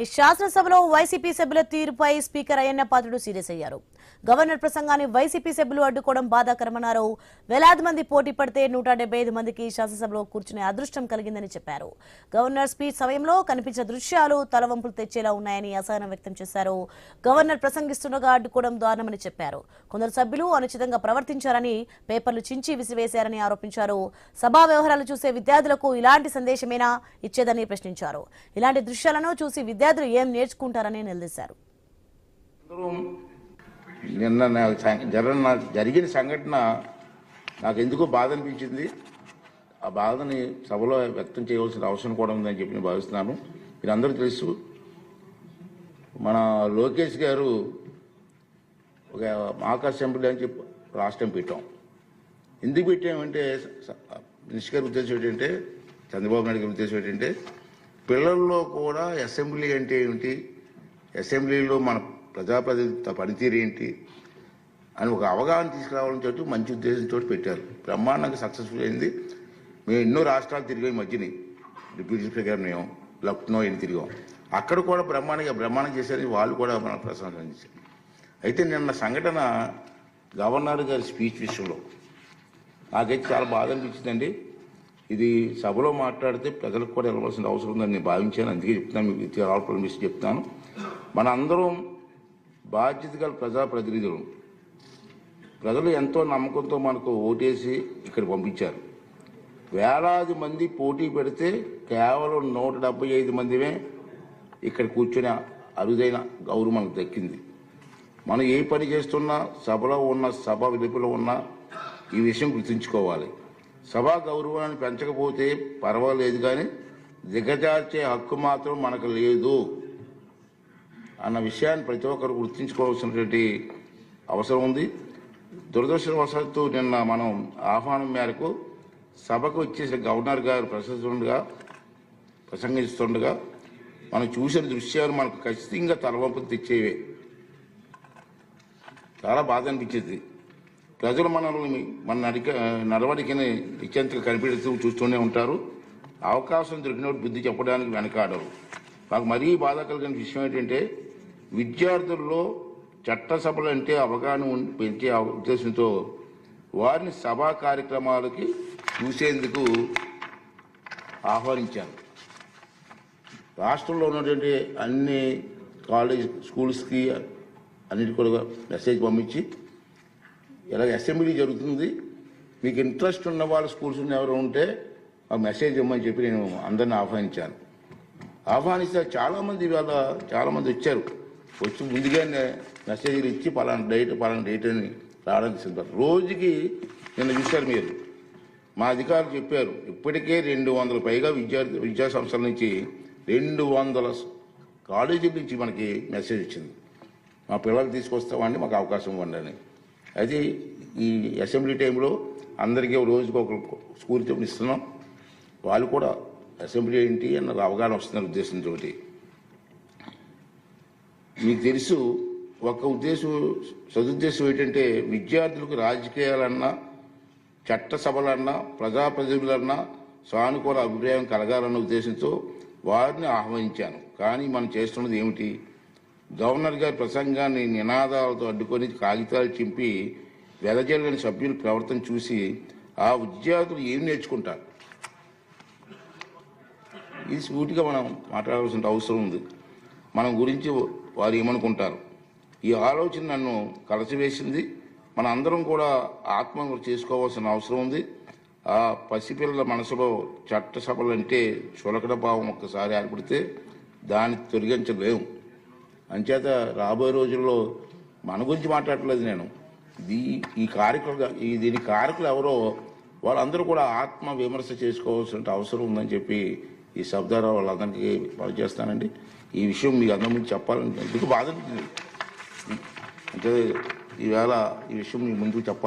ఈ శాసనసభలో వైసీపీ సభ్యుల తీరుపై స్పీకర్ అయ్యన్న పాత్రుడు సీరియస్ అయ్యారు. గవర్నర్ ప్రసంగాన్ని వైసీపీ సభ్యులు అడ్డుకోవడం బాధాకరమన్నారు. వేలాది మంది పోటీ పడితే 175 మందికి శాసనసభలో కూర్చునే అదృష్టం కలిగిందని చెప్పారు. గవర్నర్ స్పీచ్ సమయంలో కనిపించిన దృశ్యాలు తలవంపులు తెచ్చేలా ఉన్నాయని అసహనం వ్యక్తం చేశారు. గవర్నర్ ప్రసంగిస్తుండగా అడ్డుకోవడం దారుణమని చెప్పారు. కొందరు సభ్యులు అనుచితంగా ప్రవర్తించారని, పేపర్లు చించి విసివేశారని ఆరోపించారు. సభా వ్యవహారాలు చూసే విద్యార్థులకు ఇలాంటి సందేశమేనా ఇచ్చేదని ప్రశ్నించారు. ఇలాంటి దృశ్యాలను చూసి విద్యార్థులు ఏం నేర్చుకుంటారని నిలదీశారు. నిన్న జరిగిన సంఘటన నాకు ఎందుకో బాధ అనిపించింది. ఆ బాధని సభలో వ్యక్తం చేయవలసిన అవసరం కూడా ఉందని చెప్పి నేను భావిస్తున్నాను. మీరందరూ తెలుసు, మన లోకేష్ గారు ఒక మాక్ అసెంబ్లీ అని చెప్పి రాష్ట్రం పెట్టాం. ఎందుకు పెట్టామంటే మినిస్టర్ గారి ఉద్దేశం ఏంటంటే, చంద్రబాబు నాయుడు గారి ఉద్దేశం ఏంటంటే, పిల్లల్లో కూడా అసెంబ్లీ అంటే ఏమిటి, అసెంబ్లీలో మన ప్రజాప్రతినిధి పనితీరు ఏంటి అని ఒక అవగాహన తీసుకురావాలని చెప్పి మంచి ఉద్దేశంతో పెట్టారు. బ్రహ్మాండంగా సక్సెస్ఫుల్ అయింది. మేము ఎన్నో రాష్ట్రాలు తిరిగాం. ఈ మధ్యని డిప్యూటీ స్పీకర్ మేము లక్నో ఎన్ని తిరిగాం. అక్కడ కూడా బ్రహ్మాండం చేశారని వాళ్ళు కూడా మన ప్రశంసించారు. అయితే నిన్న సంఘటన గవర్నర్ గారి స్పీచ్ విషయంలో నాకైతే చాలా బాధ అనిపించిందండి. ఇది సభలో మాట్లాడితే ప్రజలకు కూడా వెళ్ళవలసిన అవసరం ఉందని నేను భావించాను. అందుకే చెప్తున్నాను, మీకు ఆల్పల్ మిస్ చెప్తాను. మన అందరం బాధ్యత గల ప్రజాప్రతినిధులు. ప్రజలు ఎంతో నమ్మకంతో మనకు ఓటేసి ఇక్కడ పంపించారు. వేలాది మంది పోటీ పెడితే కేవలం 175 మందిమే ఇక్కడ కూర్చునే అరుదైన గౌరవం మనకు దక్కింది. మనం ఏ పని చేస్తున్నా, సభలో ఉన్న సభ వెలుపల ఉన్న ఈ విషయం గుర్తుంచుకోవాలి. సభా గౌరవాన్ని పెంచకపోతే పర్వాలేదు, కానీ దిగజార్చే హక్కు మాత్రం మనకు లేదు అన్న విషయాన్ని ప్రతి ఒక్కరు గుర్తుంచుకోవాల్సినటువంటి అవసరం ఉంది. దురదృష్టవశాత్తు నిన్న మనం ఆహ్వానం మేరకు సభకు వచ్చేసిన గవర్నర్ గారు ప్రసంగిస్తుండగా మనం చూసిన దృశ్యాలు మనకు ఖచ్చితంగా తలవంపులు తెచ్చేవే. చాలా బాధ అనిపించింది. ప్రజలు మన నడవడికని నిశ్చంతగా కనిపెడుతూ చూస్తూనే ఉంటారు. అవకాశం దొరికినప్పుడు బుద్ధి చెప్పడానికి వెనకాడరు. నాకు మరీ బాధ కలిగిన విషయం ఏంటంటే, విద్యార్థుల్లో చట్టసభలు అంటే అవగాహన పెంచే ఉద్దేశంతో వారిని సభా కార్యక్రమాలకి చూసేందుకు ఆహ్వానించారు. రాష్ట్రంలో ఉన్నటువంటి అన్ని స్కూల్స్కి అన్నిటి కూడా మెసేజ్ పంపించి, ఇలాగ అసెంబ్లీ జరుగుతుంది, మీకు ఇంట్రెస్ట్ ఉన్న వాళ్ళ స్కూల్స్ ఎవరు ఉంటే ఆ మెసేజ్ ఇవ్వమని చెప్పి నేను అందరిని ఆహ్వానించాను. ఆహ్వానిస్తే చాలామంది వచ్చారు. వచ్చి ముందుగానే మెసేజ్లు ఇచ్చి పలానా డేట్ అని రావడానికి సిద్ధం. రోజుకి నిన్న చూశారు మీరు, మా అధికారులు చెప్పారు, ఇప్పటికే 200 పైగా విద్యా సంస్థల నుంచి 200 కాలేజీల నుంచి మనకి మెసేజ్ వచ్చింది. మా పిల్లలు తీసుకొస్తామండి, మాకు అవకాశం ఇవ్వండి అని. అయితే ఈ అసెంబ్లీ టైంలో అందరికీ రోజుకి ఒక స్కూల్ ఇస్తున్నాం. వాళ్ళు కూడా అసెంబ్లీ ఏంటి అన్న అవగాహన వస్తున్న ఉద్దేశంతో. మీకు తెలుసు, ఒక సదుద్దేశం ఏంటంటే, విద్యార్థులకు రాజకీయాలన్నా, చట్టసభలన్నా, ప్రజాప్రతినిధులన్నా సానుకూల అభిప్రాయం కలగాలన్న ఉద్దేశంతో వారిని ఆహ్వానించాను. కానీ మనం చేస్తున్నది ఏమిటి? గవర్నర్ గారి ప్రసంగాన్ని నినాదాలతో అడ్డుకొని కాగితాలు చింపి వెదజల్లని సభ్యుల ప్రవర్తన చూసి ఆ విద్యార్థులు ఏం నేర్చుకుంటారు? ఇది సూటిగా మనం మాట్లాడాల్సిన అవసరం ఉంది. మన గురించి వారు ఏమనుకుంటారు? ఈ ఆలోచన నన్ను కలచివేసింది. మన అందరం కూడా ఆత్మహత్య చేసుకోవాల్సిన అవసరం ఉంది. ఆ పసిపిల్లల మనసులో చట్టసభలు అంటే చులకడ భావం ఒక్కసారి ఏర్పడితే దాన్ని తొలగించలేము. అంచేత రాబోయే రోజుల్లో మన గురించి మాట్లాడలేదు నేను. దీని కారకులు ఎవరో వాళ్ళందరూ కూడా ఆత్మ విమర్శ చేసుకోవాల్సిన అవసరం ఉందని చెప్పి ఈ శబ్దారా వాళ్ళందరికీ పనిచేస్తానండి. ఈ విషయం మీకు అందరి ముందు చెప్పాలని ఎందుకు బాధ అంటే, ఈవేళ ఈ విషయం మీ ముందుకు చెప్పాలి.